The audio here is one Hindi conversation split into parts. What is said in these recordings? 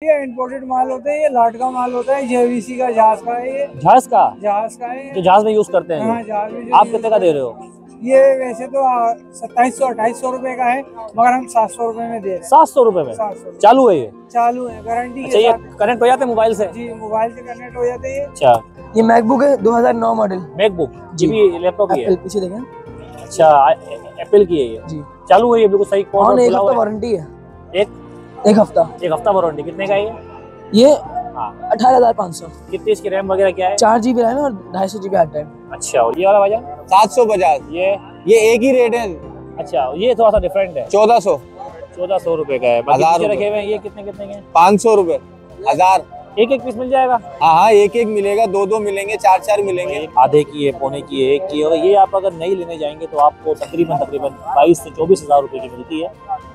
ये इंपोर्टेड माल होता है, ये लाट का माल होता है, जेवीसी का जहाज का है। ये जहाज का है जो जहाज में यूज करते हैं। हाँ, जहाज में आप कितने का दे रहे हो? ये वैसे तो 2700-2800 रुपए का है, मगर हम 700 रुपए में दे रहे हैं। 700 रुपए में 700 चालू है ये? चालू है, गारंटी अच्छा, के ये साथ। कनेक्ट हो जाते हैं मोबाइल से? जी, मोबाइल से कनेक्ट हो जाते हैं। अच्छा, ये मैकबुक है 2009 मॉडल। मैकबुक जी, भी लैपटॉप ही है? एप्पल पीछे देखें। अच्छा, एप्पल की है ये? जी, चालू है ये बिल्कुल सही? कौन? एक हफ्ता वारंटी है। एक हफ्ता वारंटी। कितने का है ये? हाँ, 18,500। कितनी इसकी रैम वगैरह क्या है? 4 GB रैम है और 250 GB हार्ड ड्राइव। अच्छा, और ये वाला भाईजान? 750। ये एक ही रेट है। अच्छा, ये थोड़ा सा डिफरेंट है। 1400 रुपए का है। बाकी पीछे रखे हुए हैं ये कितने के हैं? 500 रुपए, 1000। एक पीस मिल जाएगा? हाँ, एक मिलेगा, दो मिलेंगे, चार मिलेंगे। आधे की है, पौने की है, एक की है। और ये आप अगर नहीं लेने जाएंगे तो आपको तकरीबन 22 से 24 हजार रुपए की मिलती है,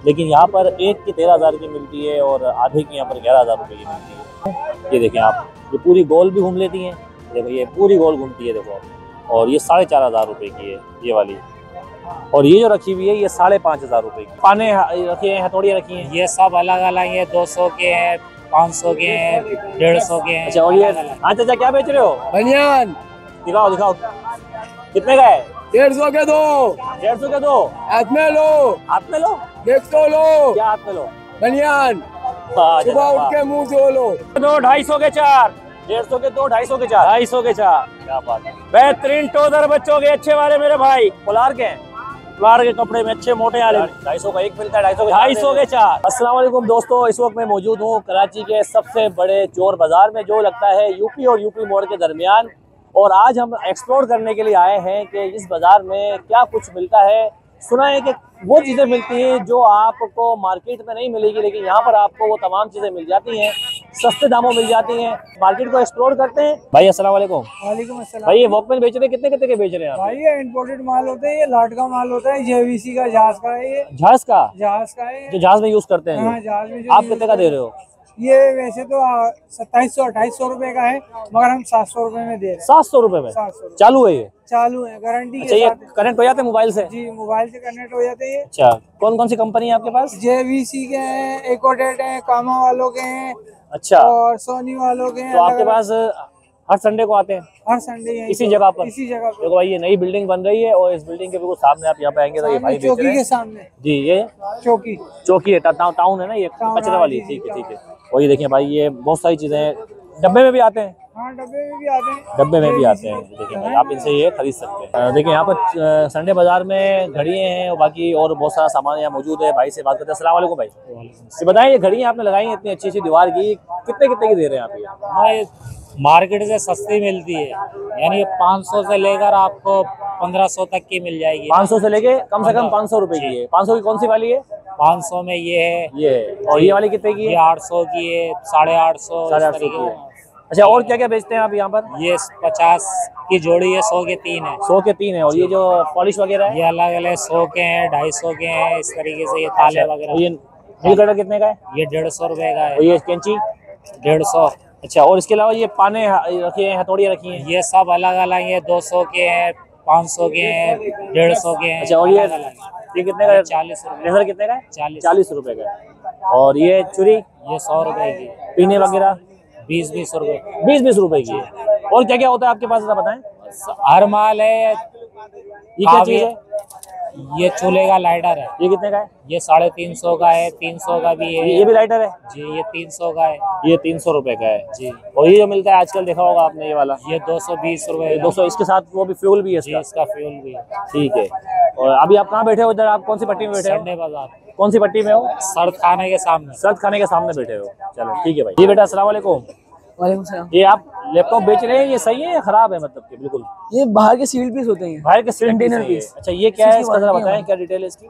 लेकिन यहाँ पर एक की 13,000 की मिलती है और आधे की यहाँ पर 11,000 रुपए की मिलती है। ये देखें आप, ये पूरी गोल भी घूम लेती हैं। देखो ये पूरी गोल घूमती है, देखो। और ये 4,500 रुपए की है ये वाली। और ये जो रखी हुई है ये 5,500 रुपए की। पाने रखे हैं, हथौड़ियाँ रखी हैं, ये सब अलग अलग है। 200 के हैं, 500 के हैं, 150 के हैं। अच्छा, और ये हाँ चाचा क्या बेच रहे हो? बनियान दिखाओ। कितने का है? 150 के दो। 150 के दो? हाथ में लो, हाथ में लो? 150 लो। क्या हाथ में लो? बनियान सुबह उठ के मुंह धो लो। 250 के 4, 150 के 2, 250 के 4, 250 के 4। क्या बात है, बेहतरीन टोदर बच्चों के अच्छे वाले मेरे भाई। पोलार के कपड़े में अच्छे मोटे वाले। 250 का एक मिलता है, 250 के 4। अस्सलाम वालेकुम दोस्तों, इस वक्त मैं मौजूद हूँ कराची के सबसे बड़े चोर बाजार में, जो लगता है यूपी और यूपी मोड़ के दरमियान। और आज हम एक्सप्लोर करने के लिए आए हैं कि इस बाजार में क्या कुछ मिलता है। सुना है कि वो चीज़ें मिलती हैं जो आपको मार्केट में नहीं मिलेगी, लेकिन यहाँ पर आपको वो तमाम चीज़ें मिल जाती हैं, सस्ते दामों मिल जाती हैं। मार्केट को एक्सप्लोर करते हैं। भाई अस्सलाम वालेकुम। वालेकुम अस्सलाम। भाई ये वॉकमैन बेच रहे हैं, कितने के बेच रहे हैं आप? भाई ये इंपोर्टेड माल होता है, ये लाट का माल होता है, जेवीसी का जहाज का है। ये जहाज का है, जो जहाज में यूज करते हैं। हाँ, जहाज में। आप कितने का दे रहे हो? ये वैसे तो 2700-2800 रुपए का है, मगर हम 700 रुपए में दे रहे हैं। 700 रुपए में 700 चालू है ये? चालू है, गारंटी अच्छा, के ये साथ। कनेक्ट हो जाते हैं मोबाइल से? जी, मोबाइल से कनेक्ट हो जाते हैं। अच्छा, कौन सी कंपनी है आपके पास? जेवीसी के हैं, एकोडेट हैं, कामा वालों के हैं, अच्छा, और सोनी वालों के हैं। तो आपके पास हर संडे को आते हैं? हर संडे इसी जगह पर? इसी जगह पर। देखो भाई, ये नई बिल्डिंग बन रही है और इस बिल्डिंग के बिल्कुल सामने आप यहाँ पे आएंगे तो ये भाई बेच रहे चौकी हैं। के सामने। जी, ये चौकी है, टाउन है ना ये, कचरे वाली। ठीक है। और ये देखिए भाई, ये बहुत सारी चीजें डब्बे में भी आते हैं। हाँ, डब्बे में भी आते हैं। देखिए भाई, आप इनसे ये खरीद सकते हैं। देखिए यहाँ पर संडे बाजार में घड़ियाँ हैं और बाकी और बहुत सारा सामान यहाँ मौजूद है। भाई से बात करते हैं। अस्सलाम वालेकुम भाई। ये बताएं, ये घड़ियाँ आपने लगाई हैं इतनी अच्छी दीवार की, कितने की दे रहे हैं आप ये? भाई मार्केट से सस्ती मिलती है, यानी 500 से लेकर आपको 1500 तक की मिल जाएगी। 500 से लेके कम से कम 500 रुपए की है। 500 की कौन सी वाली है? 500 में ये है, और ये वाली कितने की ये है? 800 की है, 850, 850 की है। अच्छा, और क्या क्या बेचते हैं आप यहाँ पर? ये 50 की जोड़ी है, 100 के 3 है। 100 के 3 है। और ये जो पॉलिश वगैरह है? ये अलग अलग 100 के हैं, 250 के हैं, इस तरीके से। ये ताले वगैरह। ये नील कटर कितने का है? ये 150 रुपए का है। और ये कैंची? 150। अच्छा, और इसके अलावा ये पाने रखे हैं, हथौड़ियाँ रखी हैं? ये सब अलग अलग है। 200 के हैं, 500 के हैं, 150 के हैं। अच्छा, और ये कितने का है? 40 रुपए। लेजर कितने का है? 40 रुपए का है। और ये चूड़ी? ये 100 रुपए की। पीने वगैरह? 20 रुपए। 20 रुपए की है। और क्या क्या होता है आपके पास, जरा बताएं। हर माल है। ये क्या चीज है? ये चूल्हे का लाइटर है। ये कितने का है? ये 350 का है, 300 का भी है। ये भी लाइटर है जी? ये 300 का है। ये 300 रुपए का है जी। और ये जो मिलता है आजकल, देखा होगा आपने ये वाला, ये 220 रुपए। 200। इसके साथ वो भी फ्यूल भी है जी, इसका? इसका फ्यूल भी है। ठीक है। और अभी आप कहाँ बैठे हो? इधर आप कौन सी पट्टी में बैठे हो? संडे बाजार। कौन सी पट्टी में हो? सर्द खाने के सामने। सर्द खाने के सामने बैठे हो। चलो ठीक है भाई। ये बेटा अस्सलाम वालेकुम। वालेकुम सलाम। ये आप लैपटॉप बेच रहे हैं, ये सही है या खराब है? मतलब कि बिल्कुल ये बाहर के सील्ड पीस होते हैं, बाहर के सील्ड कंटेनर पीस है। पीस। अच्छा, ये क्या है इसका, जरा बताएं क्या डिटेल है इसकी?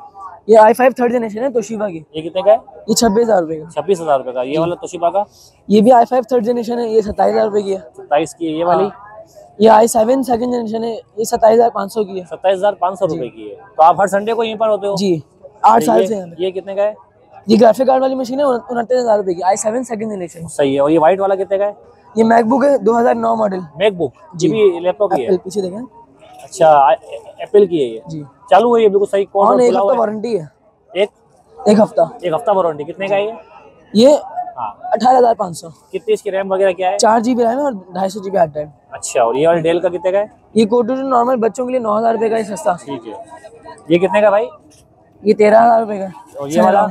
ये i5 3rd जनरेशन है तोशिबा की। ये कितने का है? ये 26,000 रुपए का। 26,000 रुपए का। ये वाला तोशिबा का? ये भी i5 3rd जनरेशन है, ये 27,000 रुपए की है। 27 की है। ये वाली? ये i7 2nd जनरेशन है, ये 27,500 की है। 27,500 रुपए की है। तो आप हर संडे को यहीं पर होते हो? जी, 8 साल से हैं। ये कितने का है? ये ग्राफिक कार्ड वाली मशीन है, 29,000 रुपए की, i7 2nd जनरेशन। सही है। और ये व्हाइट वाला कितने का है? ये मैकबुक है 2009 मॉडल। मैकबुक जी, भी लैपटॉप ही है? एप्पल पीछे देखें। अच्छा, एप्पल की है ये? जी, चालू है ये बिल्कुल सही? कौन एक खुला हफ्ता हुआ है? वारंटी है। एक एक हफ्ता। एक हफ्ता वारंटी। कितने का है ये? ये हाँ 18,500। कितनी इसकी रैम वगैरह क्या है? 4 GB रैम है और 250 GB हार्ड ड्राइव। अच्छा, और ये वाला डेल का कितने का है? ये कोटू नॉर्मल बच्चों के लिए 9,000 रुपए का है, सस्ता। ठीक है, ये कितने का भाई? ये 13,000 रुपए का है। और ये वाला?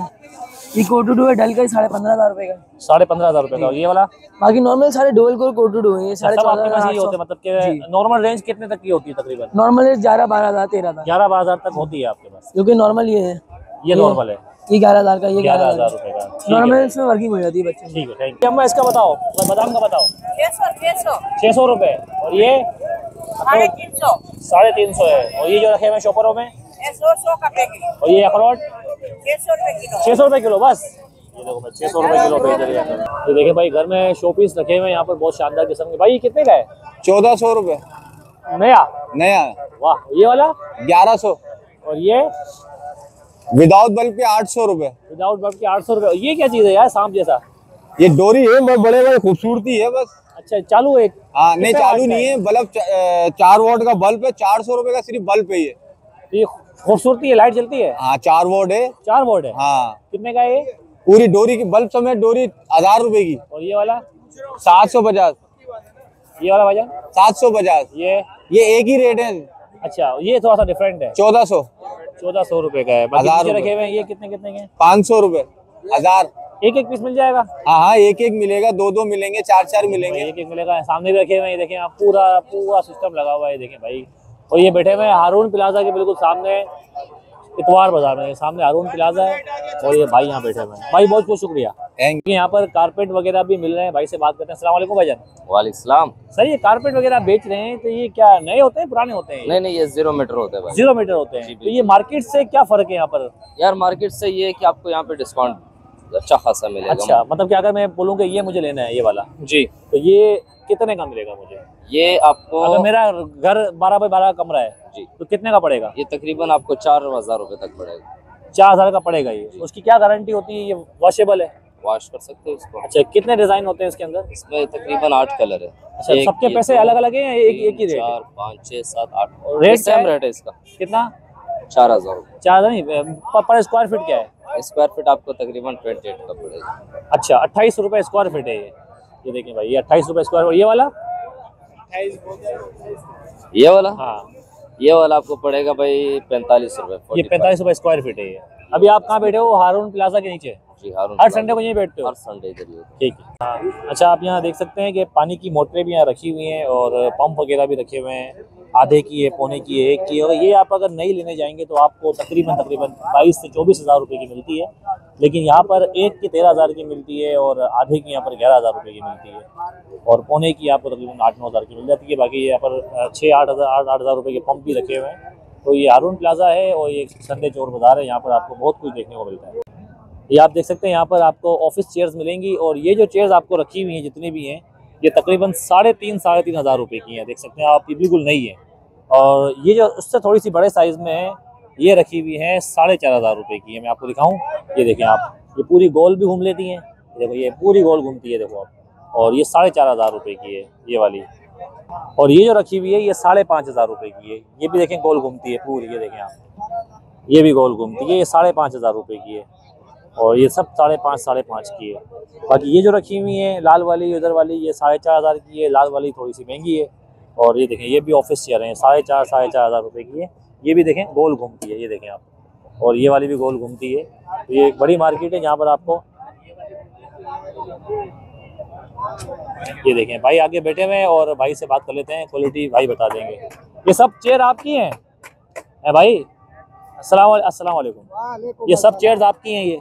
ये कोटू है डेल का, 15,500 रुपए का। 15,500 रुपए का। और ये वाला? बाकी नॉर्मल सारे डुअल कोर कोटू है, ये 14,500 होते हैं, मतलब कि नॉर्मल रेंज कितने तक की होती है तकरीबन? नॉर्मल 11-12,000 13,000 11-12,000 तक होती है आपके पास? क्योंकि नॉर्मल ये है, ये नॉर्मल है, ये 11,000 का, ये 11,000 रुपए का। नॉर्मल इसमें वर्किंग हो जाती है बच्चे। ठीक है, थैंक यू। अम्मा इसका बताओ, बादाम का बताओ। 600 रुपए। और ये 350 है। और ये जो रखे हुए शॉपरों में 100 का पैकेट। और ये अखरोट 600 रुपए किलो। 600 रुपए किलो बस। ये देखो भाई 600 रुपए किलो बेच रहे हैं। तो देखिए भाई घर में शोपीस रखे हुए हैं यहाँ पर बहुत शानदार किस्म के। भाई ये कितने का है? 1400 रुपए नया? नया। वाह। ये वाला 1100। और ये विदाउट बल्ब के 800 रुपए। विदाउट बल्ब के 800 रुपए। ये क्या चीज है यार, सांप जैसा? ये डोरी है, बड़े बड़े खूबसूरती है बस। अच्छा, चालू है? हाँ नहीं चालू नहीं है, बल्ब 4 वोल्ट का बल्ब है, 400 रुपए का सिर्फ बल्ब है ये। ये खूबसूरती है, लाइट जलती है? हाँ 4 वोल्ट है। 4 वोल्ट है? हाँ। कितने का है ये? पूरी डोरी की बल्ब समेत डोरी 1000 रुपए की। और ये वाला? 750। ये वाला भाईजान? 750। ये एक ही रेट है। अच्छा, ये थोड़ा सा डिफरेंट है। 1400 रुपए का है। बाकी नीचे रखे हुए हैं ये कितने कितने के? 500 रुपए। 1000। एक पीस मिल जाएगा? हाँ एक मिलेगा, 2 मिलेंगे, 4 मिलेंगे। एक मिलेगा। सामने भी रखे हुए हैं, ये देखें आप, पूरा सिस्टम लगा हुआ है, ये देखें भाई। और ये बैठे हुए हैं हारून प्लाजा के बिल्कुल सामने, इतवार बाजार में सामने हारून प्लाजा है। और ये भाई यहाँ बैठे हुए हैं। भाई बहुत बहुत शुक्रिया। यहाँ पर कारपेट वगैरह भी मिल रहे हैं। भाई से बात करते हैं। अस्सलाम वालेकुम भाईजान। वालेकुम सलाम। सर ये कारपेट वगैरह बेच रहे हैं तो ये क्या नए होते हैं पुराने होते हैं? नहीं ये 0 मीटर होते हैं भाई। 0 मीटर होते हैं। तो ये मार्केट से क्या फर्क है यहाँ पर? यार मार्केट से ये है कि आपको यहाँ पे डिस्काउंट अच्छा खासा मिलेगा। अच्छा, मतलब कि अगर मैं बोलूँ कि ये मुझे लेना है ये वाला जी, तो ये कितने का मिलेगा मुझे? ये आपको, अगर मेरा घर 12 बाय 12 कमरा है जी तो कितने का पड़ेगा? ये तकरीबन आपको 4,000 रुपए तक पड़ेगा। 4,000 का पड़ेगा ये। उसकी क्या गारंटी होती है? ये वॉशेबल है? वॉश कर सकते हो इसको। अच्छा, कितने डिजाइन होते हैं इसके अंदर? इसमें तकरीबन 8 कलर है। अच्छा, सबके पैसे अलग अलग हैं या एक ही रेट? 4, 5, 6, 7, 8 रेट सेम रेट है इसका। कितना? 4,000 रुपए। 4,000 नहीं, पर स्क्वायर फीट क्या है? स्क्वायर फीट आपको तकरीबन 28 का पड़ेगा। अच्छा, 28 रुपए स्क्वायर फीट है ये देखिए भाई, ये 28 रुपए स्क्वायर। और ये वाला? हाँ ये वाला आपको पड़ेगा भाई 45 रुपए। ये 45 रुपए स्क्वायर फीट है ये। अभी आप कहाँ बैठे हो? हारून प्लाजा के नीचे? जी हारून। हर संडे को यहीं बैठते हो? हर संडे के लिए। ठीक है। अच्छा, आप यहाँ देख सकते हैं कि पानी की मोटरें भी यहाँ रखी हुई हैं और पंप वगैरह भी रखे हुए हैं। आधे की है, पौने की है, 1 की है। और ये आप अगर नई लेने जाएंगे तो आपको तकरीबन 22 से 24,000 रुपये की मिलती है। लेकिन यहाँ पर 1 की 13,000 की मिलती है और आधे की यहाँ पर 11,000 रुपये की मिलती है। और पौने की आपको तकरीबन 8-9 हज़ार की मिल जाती है। बाकी यहाँ पर 6-8 हज़ार रुपये के पंप भी रखे हुए हैं। तो ये हारून प्लाजा है और ये संडे चोर बाजार है। यहाँ पर आपको बहुत कुछ देखने को मिलता है। ये आप देख सकते हैं, यहाँ पर आपको ऑफिस चेयर्स मिलेंगी। और ये जो चेयर्स आपको रखी हुई हैं जितनी भी हैं, ये तकरीबन 3,500 हज़ार रुपये की हैं। देख सकते हैं आप, ये बिल्कुल नई है। और ये जो उससे थोड़ी सी बड़े साइज़ में है, ये रखी हुई है 4,500 रुपये की है। मैं आपको दिखाऊं, ये देखें आप, ये पूरी गोल भी घूम लेती हैं। देखो ये पूरी गोल घूमती है, देखो आप। और ये 4,500 रुपये की है ये वाली। और ये जो रखी हुई है ये 5,500 रुपये की है। ये भी देखें गोल घूमती है पूरी, ये देखें आप, ये भी गोल घूमती है। ये 5,500 रुपये की है। और ये सब 5.5 की है। बाकी ये जो रखी हुई है लाल वाली, उधर वाली, ये 4,500 की है। लाल वाली थोड़ी सी महंगी है। और ये देखें, ये भी ऑफिस चेयर हैं, 4,500 रुपये की है। ये भी देखें गोल घूमती है, ये देखें आप। और ये वाली भी गोल घूमती है। तो ये एक बड़ी मार्केट है जहाँ पर आपको, ये देखें भाई आगे बैठे हुए हैं और भाई से बात कर लेते हैं, क्वालिटी भाई बता देंगे। ये सब चेयर आपकी हैं भाई? अस्सलाम वालेकुम। ये सब चेयर्स आपकी हैं? ये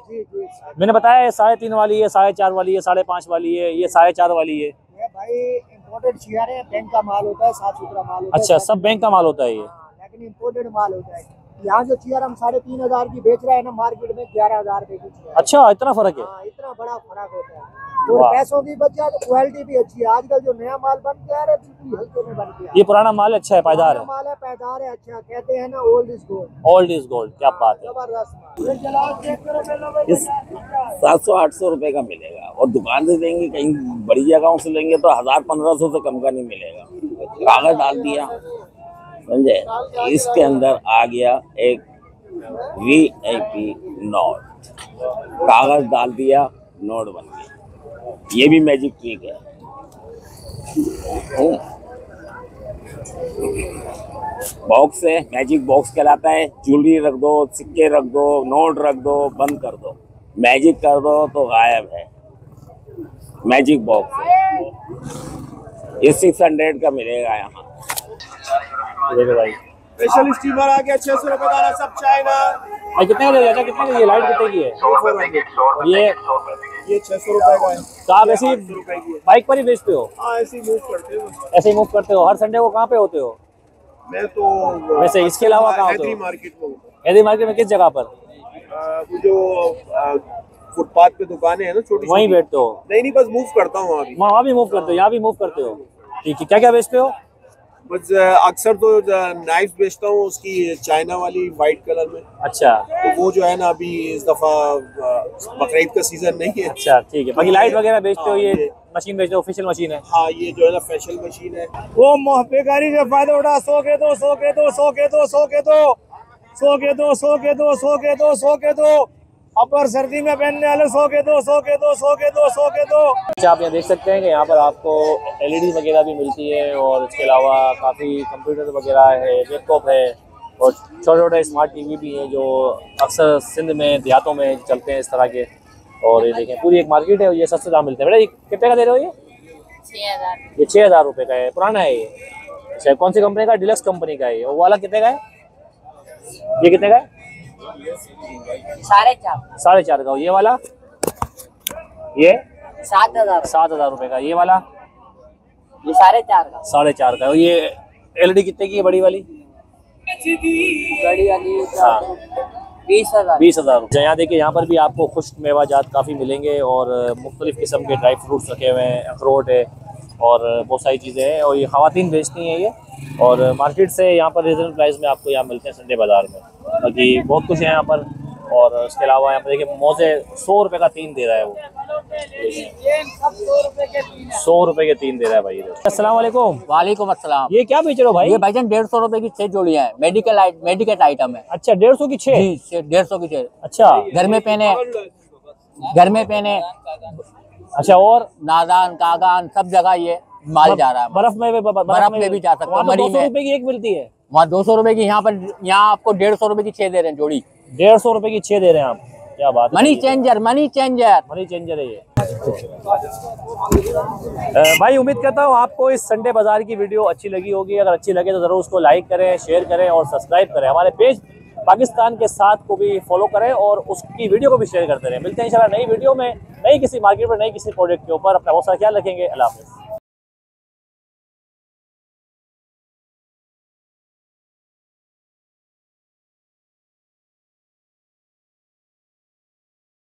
मैंने बताया है 3.5 वाली है, 4.5 वाली है, 5.5 वाली है, ये 4.5 वाली है। भाई इम्पोर्टेड चेयर है, बैंक का माल होता है, साफ सुथरा माल होता है। अच्छा, सब बैंक का माल होता है ये? लेकिन इम्पोर्टेड माल होता है। यहाँ जो चेयर हम 3,500 की बेच रहे हैं ना, मार्केट में 11,000 रुपए की चेयर। अच्छा, इतना फर्क है? हाँ, इतना बड़ा फर्क होता है। और पैसों की बचत, क्वालिटी भी अच्छी है। आजकल जो नया माल बन के आ रहा है बिल्कुल हल्के में बन के। ये पुराना माल अच्छा है, पायदार है? माल है, पायदार है, अच्छा। कहते हैं ना old is gold. Old is gold, क्या बात है। जबरदस्त। 700-800 रुपए का मिलेगा। और दुकान से लेंगे, कहीं बड़ी जगहों से लेंगे तो 1,000-1,500 से कम का नहीं मिलेगा। कागज डाल दिया, समझे? इसके अंदर आ गया एक VIP नोट, कागज डाल दिया, नोट बन गया। ये भी मैजिक ट्रिक है। बॉक्स है, मैजिक बॉक्स कहलाता है। ज्वेलरी रख दो, सिक्के रख दो, नोट रख दो, बंद कर दो, मैजिक कर दो तो गायब है। मैजिक बॉक्स है, ये 600 का मिलेगा यहाँ। देखो भाई स्पेशल स्टीमर आ गया 600 रुपए का, सब चाइना। भाई कितने का दे रहा था? कितने की? ये लाइट कितने की है? और ये 600 रुपए का है। तो आप ऐसी बाइक पर ही बेचते हो? हाँ, ऐसे ही मूव करते हो। ऐसे ही मूव करते हो? हर संडे को कहाँ पे होते हो? मैं तो वैसे इसके अलावा कहाँ होते हैदरी हो? मार्केट में हूँ। हैदरी मार्केट में किस जगह पर? वो जो फुटपाथ पे दुकानें हैं ना छोटी, वहीं बैठते हो? नहीं, बस मूव करता हूँ अभी। वहाँ भी मूव करते हो, यहाँ भी मूव करते हो? ठीक है। क्या क्या बेचते हो? बस अक्सर तो नाइफ बेचता हूँ, उसकी चाइना वाली वाइट कलर में। अच्छा तो वो जो है ना, अभी इस दफा बकरीद का सीजन नहीं है। अच्छा, ठीक है। बाकी लाइट वगैरह बेचते हो? ये मशीन बेचते हो? ऑफिशियल मशीन है? हाँ, ये जो है ना फैशन मशीन है। वो बेकारी से फायदा उठा 100 के दो, 100 के दो, 100 के दो, 100 के दो, 100 के दो, 100 के दो, 100 के दो, 100 के दो। अपर सर्दी में पहनने वाले 100 के दो, 100 के दो, 100 के दो, 100 के दो। अच्छा, आप यहाँ देख सकते हैं कि यहाँ पर आपको एलईडी वगैरह भी मिलती है और इसके अलावा काफ़ी कंप्यूटर वगैरह है, लैपटॉप है और छोटे छोटे स्मार्ट टीवी भी हैं जो अक्सर सिंध में देहातों में चलते हैं इस तरह के। और ये देखें पूरी एक मार्केट है और ये सस्ते दाम मिलते हैं। बेटा ये कितने का दे रहे हो? ये 6000। ये 6000 रुपये का है। पुराना है ये? अच्छा, कौन सी कंपनी का? डिलक्स कंपनी का है। वो वाला कितने का है? ये कितने का है? 4.5। 4.5 का। ये वाला? ये 7000। 7000 रुपये का। ये वाला? ये 4.5 का। 4.5 का। और ये एलईडी कितने की है बड़ी वाली? बड़ी वाली हाँ 20,000। 20,000 रुपये। यहाँ देखिए, यहाँ पर भी आपको खुश्क मेवाजात काफ़ी मिलेंगे और मुख्तलिफ़ किस्म के ड्राई फ्रूट्स रखे हुए हैं, अखरोट है और बहुत सारी चीज़ें हैं। और ये ख़वातीन बेचती हैं ये, और मार्केट से यहाँ पर रीजनल प्राइस में आपको यहाँ मिलते हैं संडे बाज़ार में। बाकी बहुत कुछ है यहाँ पर। और उसके अलावा यहाँ पर देखिए मोज़े 100 रुपये का 3 दे रहा है वो। 100 रुपये के 3 दे रहा है भाई। अस्सलाम वालेकुम। वालेकुम अस्सलाम। ये क्या बेच रहे हो भाई? ये भाईजान 150 रुपए की 6 जोड़ियां हैं। मेडिकल आइटम है। अच्छा, 150 की 6? जी, 150 की 6। अच्छा, घर में पहने अच्छा। और नादान कागान सब जगह ये माल जा रहा है। बर्फ में भी जा सकता है। मरी 200 में रुपए की एक मिलती है। वहाँ 200 रुपए की, यहाँ आपको 150 रुपए की 6 दे रहे हैं जोड़ी। 150 रुपए की 6 दे रहे हैं आप? क्या बात है। मनी चेंजर मनी चेंजर है ये। भाई उम्मीद करता हूँ आपको इस संडे बाजार की वीडियो अच्छी लगी होगी। अगर अच्छी लगे तो ज़रूर उसको लाइक करें, शेयर करें और सब्सक्राइब करें। हमारे पेज पाकिस्तान के साथ को भी फॉलो करें और उसकी वीडियो को भी शेयर करते रहें। मिलते हैं इंशाल्लाह नई वीडियो में, नई किसी मार्केट में, नई किसी प्रोडक्ट के ऊपर। अपना बहुत सारा ख्याल रखेंगे। अल्लाह हाफ़िज़।